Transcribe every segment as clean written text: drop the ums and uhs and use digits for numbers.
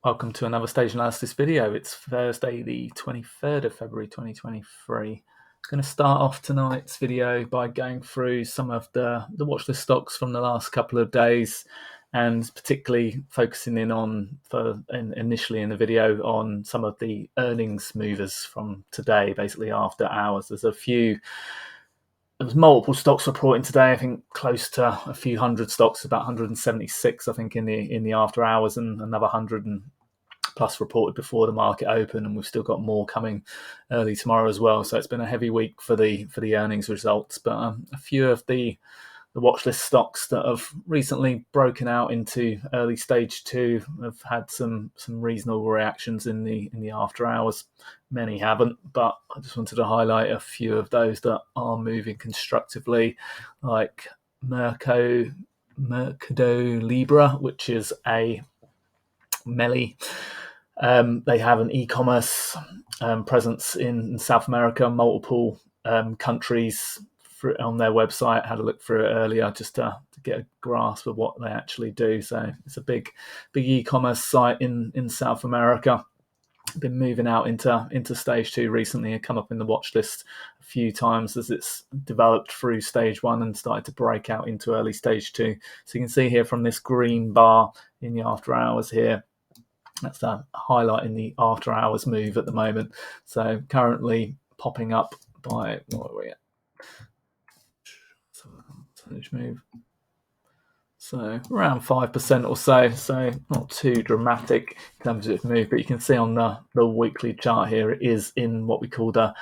Welcome to another stage analysis video. It's Thursday, the 23rd of February 2023. I'm going to start off tonight's video by going through some of the watchlist stocks from the last couple of days, and particularly focusing in on, initially in the video, on some of the earnings movers from today, basically after hours. There was multiple stocks reporting today. I think close to a few hundred stocks, about 176, I think, in the after hours, and another 100 and plus reported before the market open, and we've still got more coming early tomorrow as well. So it's been a heavy week for the earnings results. But a few of the watch list stocks that have recently broken out into early stage 2 have had some reasonable reactions in the after hours. Many haven't, but I just wanted to highlight a few of those that are moving constructively, like Mercado Libre, which is a MELI. They have an e-commerce presence in South America, multiple countries on their website. I had a look through it earlier just to get a grasp of what they actually do. So it's a big e-commerce site in South America. Been moving out into stage 2 recently, and come up in the watch list a few times as it's developed through stage 1 and started to break out into early stage 2. So you can see here from this green bar in the after hours here, that's the highlight in the after hours move at the moment. So currently popping up by, what are we at? Percentage move. So around 5% or so not too dramatic in terms of its move, but you can see on the weekly chart here, it is in what we call the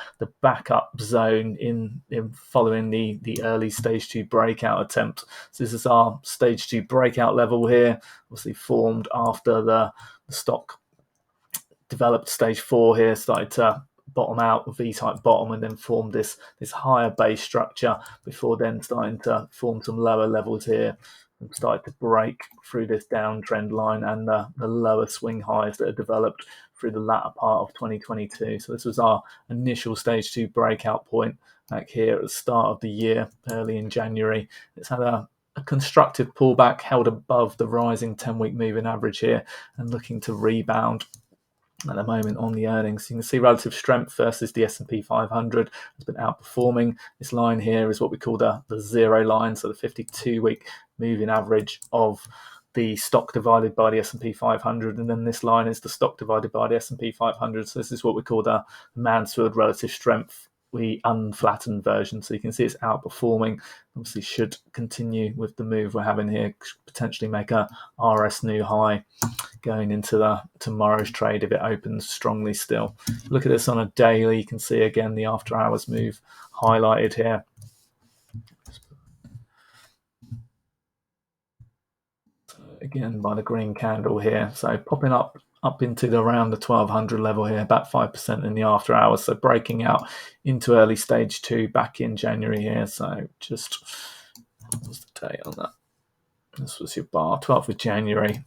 backup zone in following the early stage 2 breakout attempt. So this is our stage 2 breakout level here, obviously formed after the stock developed stage 4 here, started to bottom out, V-type bottom, and then formed this higher base structure before then starting to form some lower levels here and started to break through this downtrend line and the lower swing highs that are developed through the latter part of 2022. So this was our initial stage 2 breakout point back here at the start of the year, early in January. It's had a constructive pullback, held above the rising 10-week moving average here and looking to rebound at the moment on the earnings. You can see relative strength versus the S&P 500 has been outperforming. This line here is what we call the zero line, so the 52-week moving average of the stock divided by the S&P 500, and then this line is the stock divided by the S&P 500. So this is what we call the Mansfield relative strength, the unflattened version. So you can see it's outperforming. Obviously should continue with the move we're having here, potentially make a RS new high going into tomorrow's trade if it opens strongly still. Look at this on a daily. You can see again the after hours move highlighted here. Again by the green candle here. So popping up into around the 1200 level here, about 5% in the after hours. So breaking out into early stage 2 back in January here. So just, what was the date on that? This was your bar, 12th of January.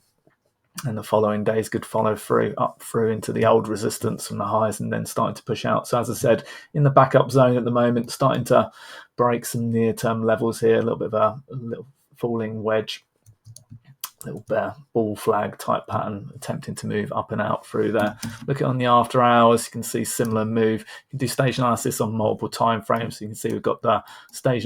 And the following days could follow through up through into the old resistance from the highs and then starting to push out. So as I said, in the backup zone at the moment, starting to break some near-term levels here, a little bit of a little falling wedge, little ball flag type pattern, attempting to move up and out through there. Look at on the after hours, you can see similar move. You can do stage analysis on multiple time frames. So you can see we've got the stage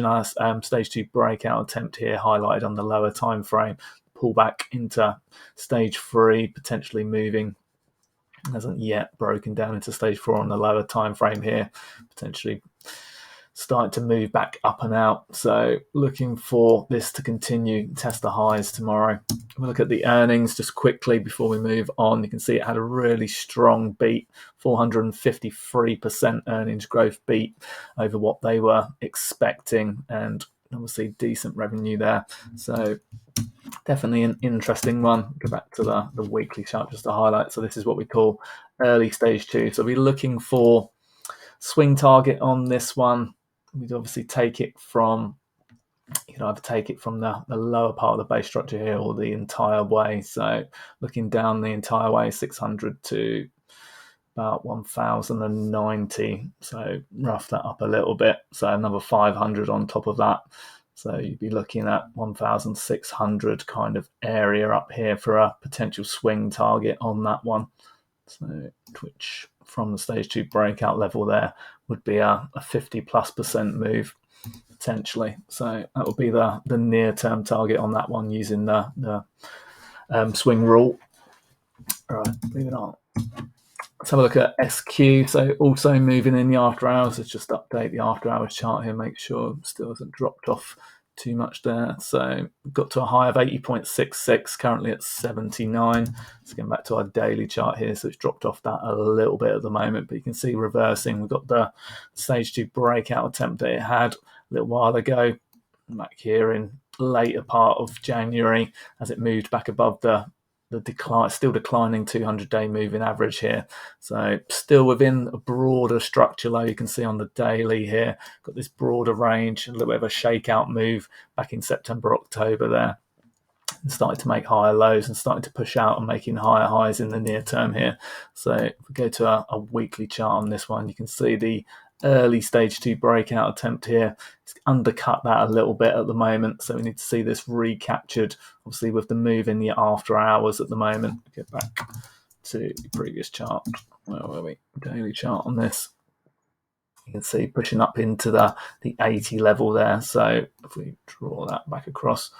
2 breakout attempt here highlighted on the lower time frame. Pull back into stage 3, potentially moving. Hasn't yet broken down into stage 4 on the lower time frame here, potentially starting to move back up and out. So looking for this to continue, test the highs tomorrow. We'll look at the earnings just quickly before we move on. You can see it had a really strong beat, 453% earnings growth beat over what they were expecting, and obviously decent revenue there. So definitely an interesting one. Go back to the weekly chart just to highlight. So this is what we call early stage 2. So we're looking for swing target on this one. We'd obviously take it from, you can either take it from the lower part of the base structure here or the entire way. So looking down the entire way, 600 to about 1090. So rough that up a little bit. So another 500 on top of that. So you'd be looking at 1,600 kind of area up here for a potential swing target on that one. So which from the stage 2 breakout level there would be a 50+% move potentially. So that would be the near term target on that one using the swing rule. All right, moving on. Let's have a look at SQ. So also moving in the after hours. Let's just update the after hours chart here, make sure it still hasn't dropped off too much there. So we've got to a high of 80.66, currently at 79. Let's get back to our daily chart here. So it's dropped off that a little bit at the moment, but you can see reversing. We've got the stage 2 breakout attempt that it had a little while ago, back here in later part of January, as it moved back above the decline, still declining 200-day moving average here. So still within a broader structure low. You can see on the daily here, got this broader range, a little bit of a shakeout move back in September, October there. And starting to make higher lows and starting to push out and making higher highs in the near term here. So if we go to a weekly chart on this one, you can see the early stage 2 breakout attempt here. It's undercut that a little bit at the moment, so we need to see this recaptured, obviously with the move in the after hours at the moment. Get back to the previous chart. Where were we? Daily chart on this. You can see pushing up into the 80 level there. So if we draw that back across,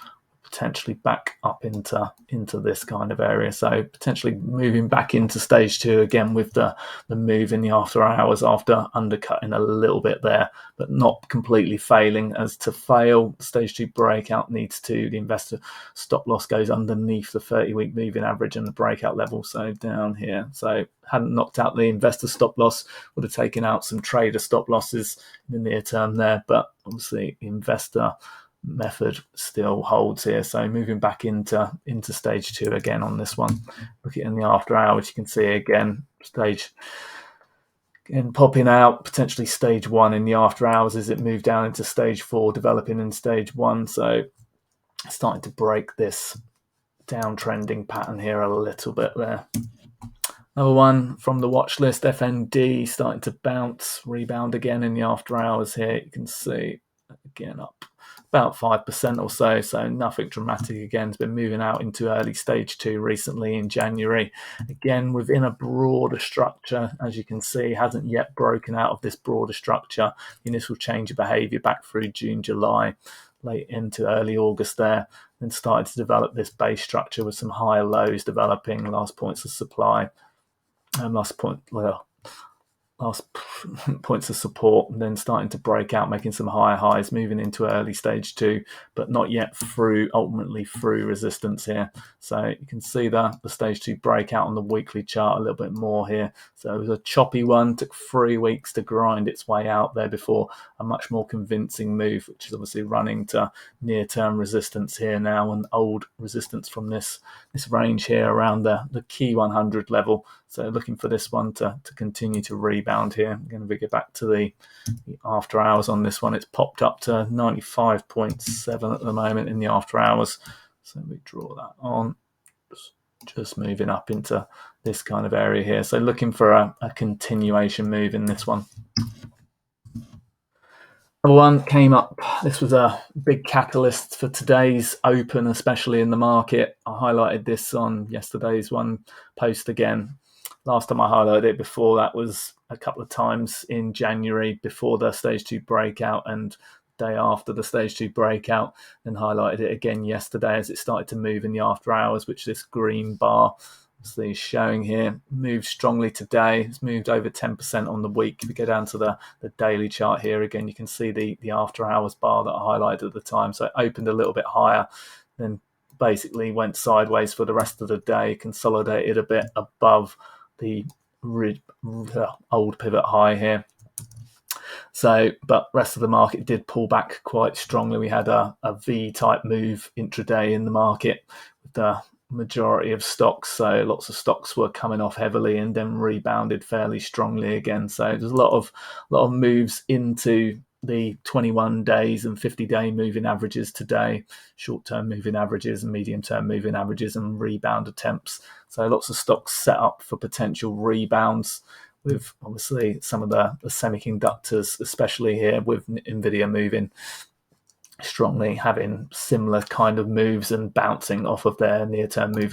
potentially back up into this kind of area. So potentially moving back into stage 2 again with the move in the after hours after undercutting a little bit there, but not completely failing. As to fail, stage 2 breakout needs to, the investor stop loss goes underneath the 30-week moving average and the breakout level, so down here. So hadn't knocked out the investor stop loss, would have taken out some trader stop losses in the near term there, but obviously investor method still holds here. So moving back into stage 2 again on this one. Looking in the after hours, you can see again stage again popping out, potentially stage 1 in the after hours as it moved down into stage 4, developing in stage 1. So starting to break this downtrending pattern here a little bit there. Another one from the watch list, FND, starting to bounce, rebound again in the after hours here. You can see again up about 5% or so, so nothing dramatic again. It's been moving out into early stage 2 recently in January. Again, within a broader structure, as you can see, hasn't yet broken out of this broader structure. The initial change of behavior back through June, July, late into early August there, then started to develop this base structure with some higher lows developing, last points of supply, last points of support, and then starting to break out, making some higher highs, moving into early stage 2, but not yet ultimately through resistance here. So you can see the stage 2 breakout on the weekly chart a little bit more here. So it was a choppy one, took 3 weeks to grind its way out there before a much more convincing move, which is obviously running to near-term resistance here now, and old resistance from this range here around the key 100 level. So looking for this one to continue to rebound here. I'm going to get back to the after hours on this one. It's popped up to 95.7 at the moment in the after hours. So we draw that on. Just moving up into this kind of area here. So looking for a continuation move in this one. One came up. This was a big catalyst for today's open, especially in the market. I highlighted this on yesterday's one post again. Last time I highlighted it before that was a couple of times in January before the stage 2 breakout and day after the stage 2 breakout, and highlighted it again yesterday as it started to move in the after hours, which this green bar is showing here. Moved strongly today. It's moved over 10% on the week. If we go down to the daily chart here again, you can see the after hours bar that I highlighted at the time. So it opened a little bit higher, then basically went sideways for the rest of the day, consolidated a bit above the old pivot high here. So, but rest of the market did pull back quite strongly. We had a V-type move intraday in the market with the majority of stocks. So lots of stocks were coming off heavily and then rebounded fairly strongly again. So there's a lot of moves into the 21 days and 50-day moving averages today, short-term moving averages and medium-term moving averages and rebound attempts. So lots of stocks set up for potential rebounds, with obviously some of the semiconductors, especially here with NVDA moving strongly, having similar kind of moves and bouncing off of their near-term moving